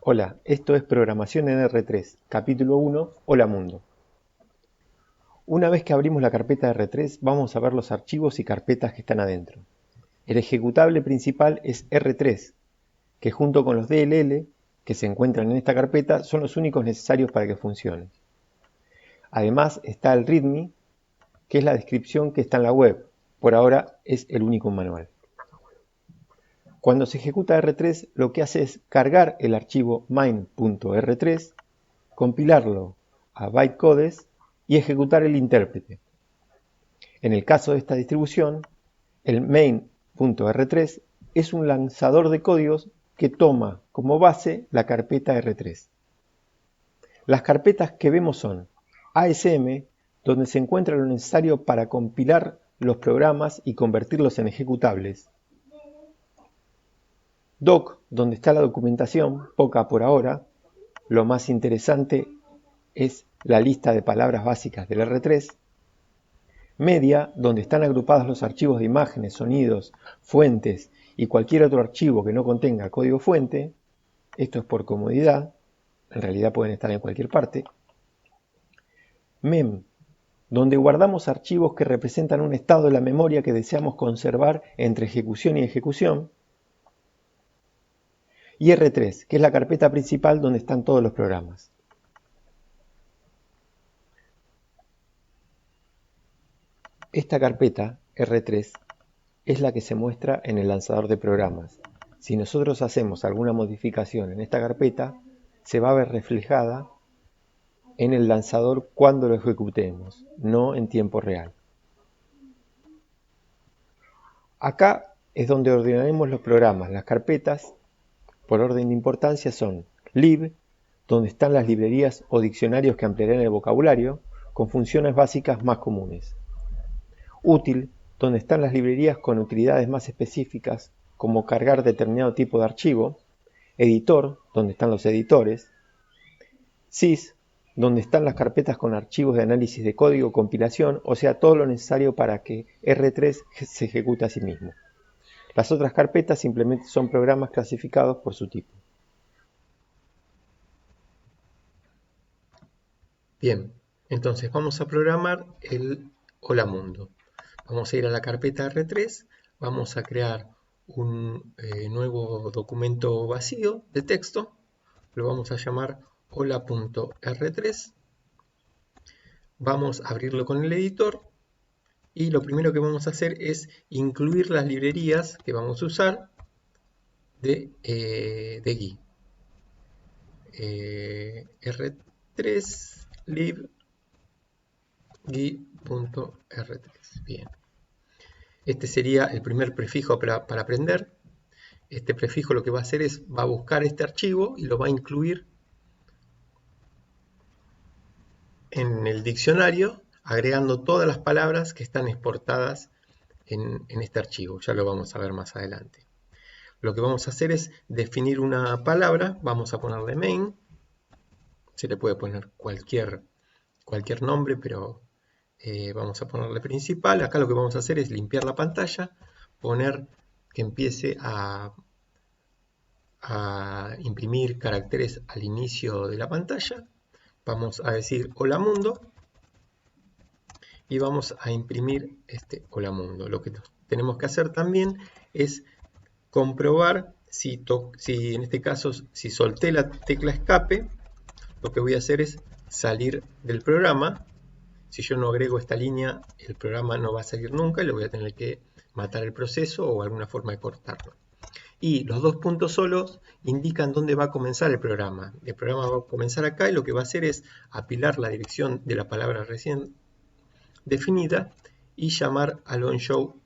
Hola, esto es Programación en R3, capítulo 1, Hola Mundo. Una vez que abrimos la carpeta R3, vamos a ver los archivos y carpetas que están adentro. El ejecutable principal es R3, que junto con los DLL que se encuentran en esta carpeta son los únicos necesarios para que funcione. Además está el README, que es la descripción que está en la web. Por ahora es el único manual. Cuando se ejecuta R3, lo que hace es cargar el archivo main.r3, compilarlo a bytecodes y ejecutar el intérprete. En el caso de esta distribución, el main.r3 es un lanzador de códigos que toma como base la carpeta R3. Las carpetas que vemos son ASM, donde se encuentra lo necesario para compilar los programas y convertirlos en ejecutables. Doc, donde está la documentación, poca por ahora. Lo más interesante es la lista de palabras básicas del R3. Media, donde están agrupados los archivos de imágenes, sonidos, fuentes y cualquier otro archivo que no contenga código fuente. Esto es por comodidad, en realidad pueden estar en cualquier parte. Mem, donde guardamos archivos que representan un estado de la memoria que deseamos conservar entre ejecución y ejecución. Y R3, que es la carpeta principal donde están todos los programas. Esta carpeta, R3, es la que se muestra en el lanzador de programas. Si nosotros hacemos alguna modificación en esta carpeta, se va a ver reflejada en el lanzador cuando lo ejecutemos, no en tiempo real. Acá es donde ordenaremos los programas. Las carpetas, por orden de importancia, son lib, donde están las librerías o diccionarios que ampliarán el vocabulario, con funciones básicas más comunes. Útil, donde están las librerías con utilidades más específicas, como cargar determinado tipo de archivo. Editor, donde están los editores. Sys, donde están las carpetas con archivos de análisis de código, compilación, o sea, todo lo necesario para que R3 se ejecute a sí mismo. Las otras carpetas simplemente son programas clasificados por su tipo. Bien, entonces vamos a programar el Hola Mundo. Vamos a ir a la carpeta R3, vamos a crear un nuevo documento vacío de texto, lo vamos a llamar hola.r3, vamos a abrirlo con el editor y lo primero que vamos a hacer es incluir las librerías que vamos a usar de GUI. R3 lib gui.r3. Bien. Este sería el primer prefijo para aprender. Este prefijo lo que va a hacer es, va a buscar este archivo y lo va a incluir en el diccionario, agregando todas las palabras que están exportadas en este archivo. Ya lo vamos a ver más adelante. Lo que vamos a hacer es definir una palabra. Vamos a ponerle main. Se le puede poner cualquier nombre, pero vamos a ponerle principal. Acá lo que vamos a hacer es limpiar la pantalla, poner que empiece a imprimir caracteres al inicio de la pantalla. Vamos a decir hola mundo y vamos a imprimir este hola mundo. Lo que tenemos que hacer también es comprobar si en este caso si solté la tecla escape, lo que voy a hacer es salir del programa. Si yo no agrego esta línea, el programa no va a salir nunca y le voy a tener que matar el proceso o alguna forma de cortarlo. Y los dos puntos solos indican dónde va a comenzar el programa. El programa va a comenzar acá y lo que va a hacer es apilar la dirección de la palabra recién definida y llamar al onShow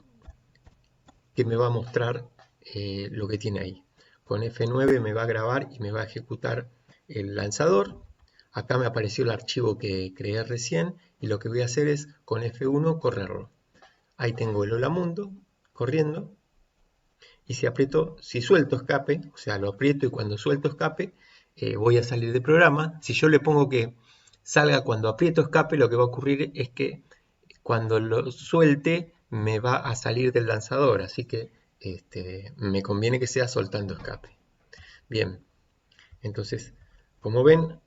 que me va a mostrar lo que tiene ahí. Con F9 me va a grabar y me va a ejecutar el lanzador. Acá me apareció el archivo que creé recién y lo que voy a hacer es con F1 correrlo. Ahí tengo el hola mundo corriendo y si suelto escape, o sea, lo aprieto y cuando suelto escape voy a salir del programa. Si yo le pongo que salga cuando aprieto escape, lo que va a ocurrir es que cuando lo suelte me va a salir del lanzador, así que me conviene que sea soltando escape. Bien, Entonces, como ven,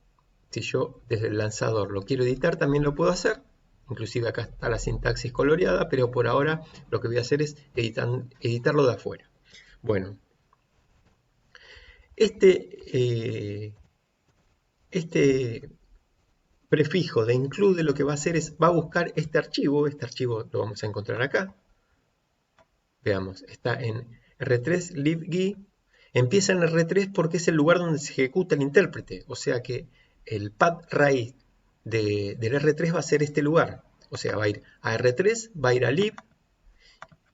si yo desde el lanzador lo quiero editar, también lo puedo hacer. Inclusive acá está la sintaxis coloreada, pero por ahora lo que voy a hacer es editarlo de afuera. Bueno, este prefijo de include lo que va a hacer es, va a buscar este archivo lo vamos a encontrar acá. Veamos, está en R3 libg, empieza en R3 porque es el lugar donde se ejecuta el intérprete, o sea que el path raíz del R3 va a ser este lugar, o sea, va a ir a R3, va a ir a lib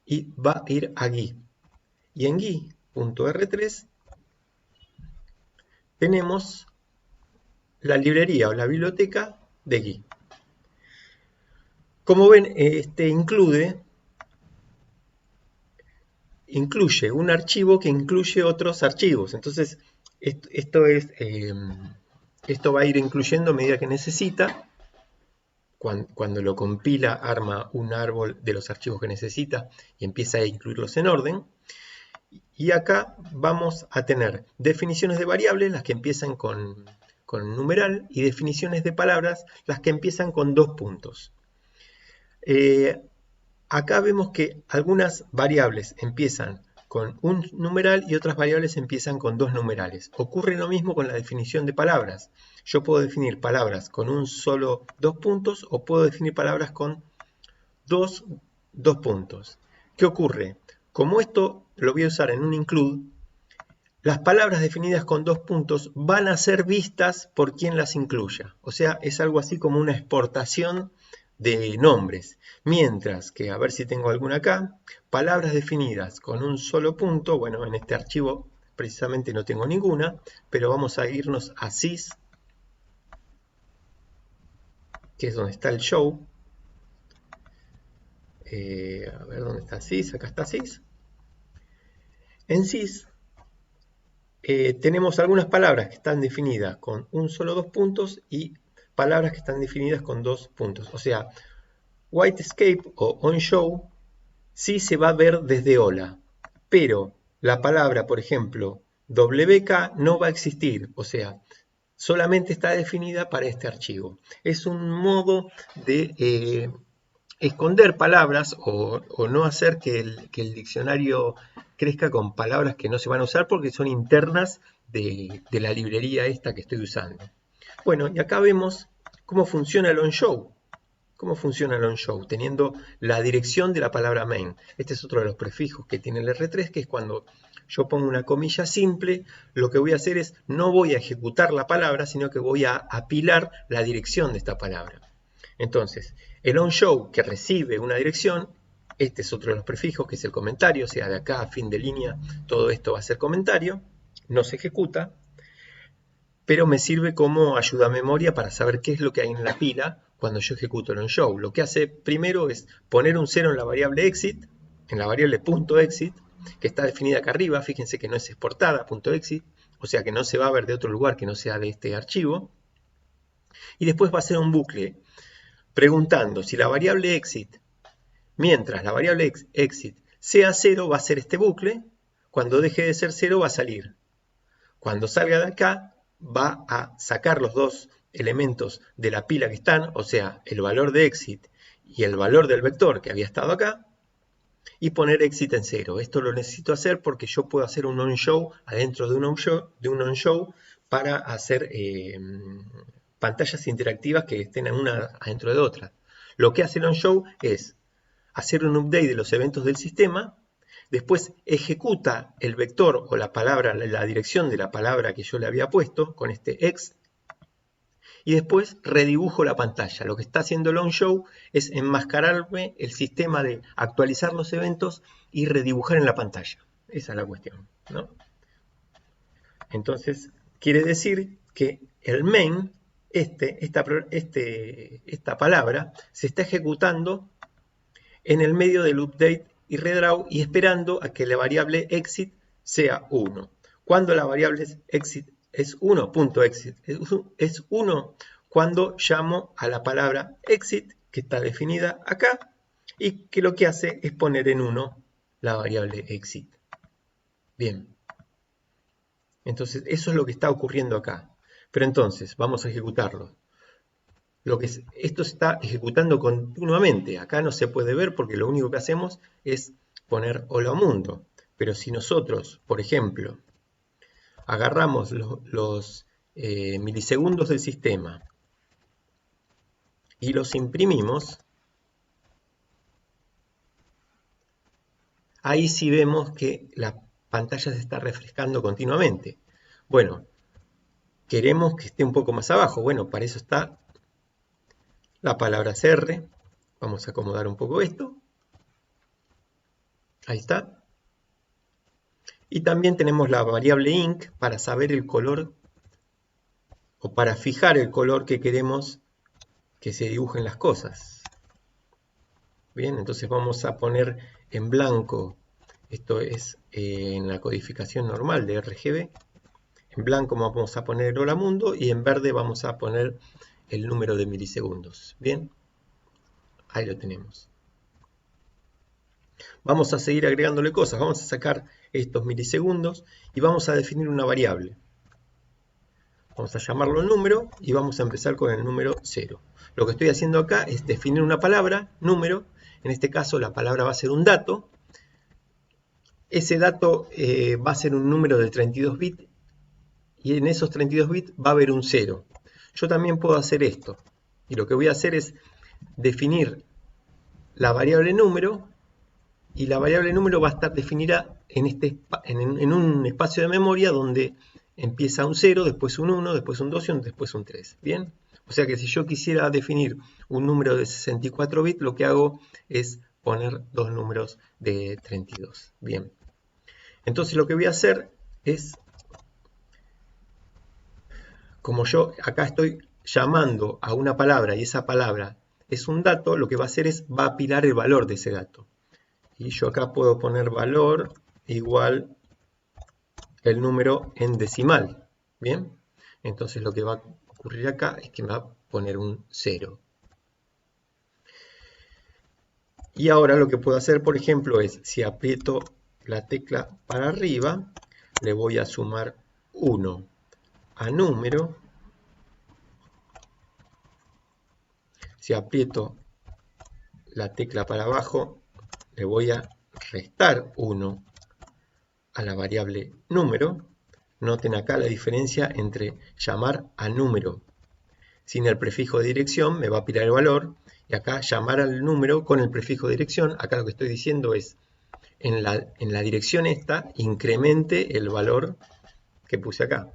y va a ir a gui. Y en gui.r3 tenemos la librería o la biblioteca de gui. Como ven, este incluye un archivo que incluye otros archivos. Entonces, esto va a ir incluyendo a medida que necesita. Cuando lo compila, arma un árbol de los archivos que necesita y empieza a incluirlos en orden. Y acá vamos a tener definiciones de variables, las que empiezan con numeral, y definiciones de palabras, las que empiezan con 2 puntos. Acá vemos que algunas variables empiezan con un numeral y otras variables empiezan con 2 numerales. Ocurre lo mismo con la definición de palabras. Yo puedo definir palabras con un solo 2 puntos o puedo definir palabras con dos puntos. ¿Qué ocurre? Como esto lo voy a usar en un include, las palabras definidas con 2 puntos van a ser vistas por quien las incluya. O sea, es algo así como una exportación de nombres. Mientras que, a ver si tengo alguna acá, palabras definidas con un solo punto, bueno, en este archivo precisamente no tengo ninguna, pero vamos a irnos a sys, que es donde está el show. A ver, ¿dónde está sys? Acá está sys. En sys tenemos algunas palabras que están definidas con un solo 2 puntos y palabras que están definidas con 2 puntos. O sea, Whitescape o onShow sí se va a ver desde hola, pero la palabra, por ejemplo, WK no va a existir, o sea, solamente está definida para este archivo. Es un modo de esconder palabras o no hacer que el diccionario crezca con palabras que no se van a usar porque son internas de la librería esta que estoy usando. Bueno, y acá vemos cómo funciona el onShow. ¿Cómo funciona el onShow? Teniendo la dirección de la palabra main. Este es otro de los prefijos que tiene el R3, que es cuando yo pongo una comilla simple, lo que voy a hacer es, no voy a ejecutar la palabra, sino que voy a apilar la dirección de esta palabra. Entonces, el onShow que recibe una dirección, este es otro de los prefijos, que es el comentario, o sea, de acá a fin de línea, todo esto va a ser comentario, no se ejecuta, pero me sirve como ayuda a memoria para saber qué es lo que hay en la pila cuando yo ejecuto el onShow. Lo que hace primero es poner un 0 en la variable exit, en la variable .exit, que está definida acá arriba, fíjense que no es exportada, .exit, o sea que no se va a ver de otro lugar que no sea de este archivo. Y después va a hacer un bucle preguntando si la variable exit, mientras la variable exit sea 0, va a ser este bucle, cuando deje de ser 0 va a salir. Cuando salga de acá, va a sacar los dos elementos de la pila que están, o sea, el valor de exit y el valor del vector que había estado acá, y poner exit en 0. Esto lo necesito hacer porque yo puedo hacer un onShow adentro de un onShow para hacer pantallas interactivas que estén una adentro de otra. Lo que hace el onShow es hacer un update de los eventos del sistema, después ejecuta el vector o la palabra, la dirección de la palabra que yo le había puesto con este ex, y después redibujo la pantalla. Lo que está haciendo el onShow es enmascararme el sistema de actualizar los eventos y redibujar en la pantalla. Esa es la cuestión, ¿no? Entonces, quiere decir que el main, esta palabra, se está ejecutando en el medio del update y redraw y esperando a que la variable exit sea 1. Cuando la variable exit es 1, .exit es 1 cuando llamo a la palabra exit, que está definida acá, y que lo que hace es poner en 1 la variable exit. Bien. Entonces, eso es lo que está ocurriendo acá. Pero entonces, vamos a ejecutarlo. Esto se está ejecutando continuamente. Acá no se puede ver porque lo único que hacemos es poner hola mundo. Pero si nosotros, por ejemplo, agarramos los milisegundos del sistema y los imprimimos, ahí sí vemos que la pantalla se está refrescando continuamente. Bueno, queremos que esté un poco más abajo. Bueno, para eso está la palabra CR. Vamos a acomodar un poco esto. Ahí está. Y también tenemos la variable ink para saber el color o para fijar el color que queremos que se dibujen las cosas. Bien, entonces vamos a poner en blanco, esto es en la codificación normal de RGB, en blanco vamos a poner hola mundo y en verde vamos a poner el número de milisegundos. Bien, ahí lo tenemos. Vamos a seguir agregándole cosas, vamos a sacar estos milisegundos y vamos a definir una variable. Vamos a llamarlo número y vamos a empezar con el número 0. Lo que estoy haciendo acá es definir una palabra, número. En este caso la palabra va a ser un dato. Ese dato va a ser un número de 32 bits y en esos 32 bits va a haber un 0. Yo también puedo hacer esto. Y lo que voy a hacer es definir la variable número y la variable número va a estar definida en un espacio de memoria donde empieza un 0, después un 1, después un 2 y después un 3. ¿Bien? O sea que si yo quisiera definir un número de 64 bits, lo que hago es poner dos números de 32. Bien. Entonces lo que voy a hacer es, como yo acá estoy llamando a una palabra y esa palabra es un dato, lo que va a hacer es, va a apilar el valor de ese dato. Y yo acá puedo poner valor igual el número en decimal. Bien, entonces lo que va a ocurrir acá es que me va a poner un 0. Y ahora lo que puedo hacer, por ejemplo, es si aprieto la tecla para arriba, le voy a sumar 1 a número. Si aprieto la tecla para abajo, le voy a restar 1 a la variable número. Noten acá la diferencia entre llamar a número sin el prefijo de dirección, me va a apilar el valor, y acá llamar al número con el prefijo de dirección. Acá lo que estoy diciendo es, en la dirección esta, incremente el valor que puse acá.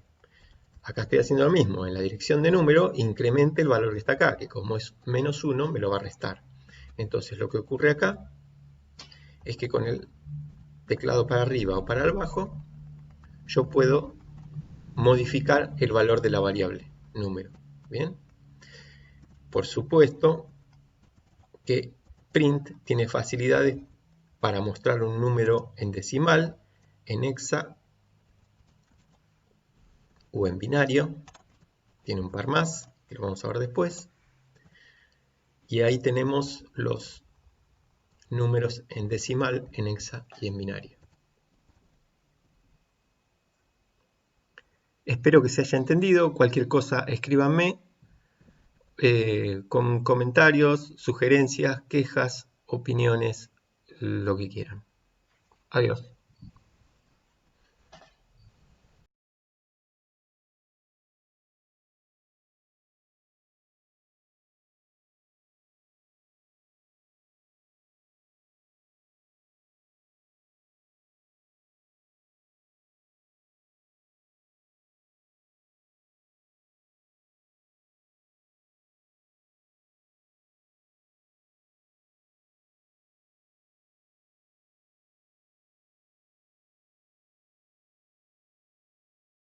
Acá estoy haciendo lo mismo, en la dirección de número, incremente el valor que está acá, que como es menos 1, me lo va a restar. Entonces lo que ocurre acá es que con el teclado para arriba o para abajo, yo puedo modificar el valor de la variable número. ¿Bien? Por supuesto que print tiene facilidades para mostrar un número en decimal, en hexa o en binario. Tiene un par más, que lo vamos a ver después. Y ahí tenemos los números en decimal, en hexa y en binario. Espero que se haya entendido. Cualquier cosa escríbanme con comentarios, sugerencias, quejas, opiniones, lo que quieran. Adiós.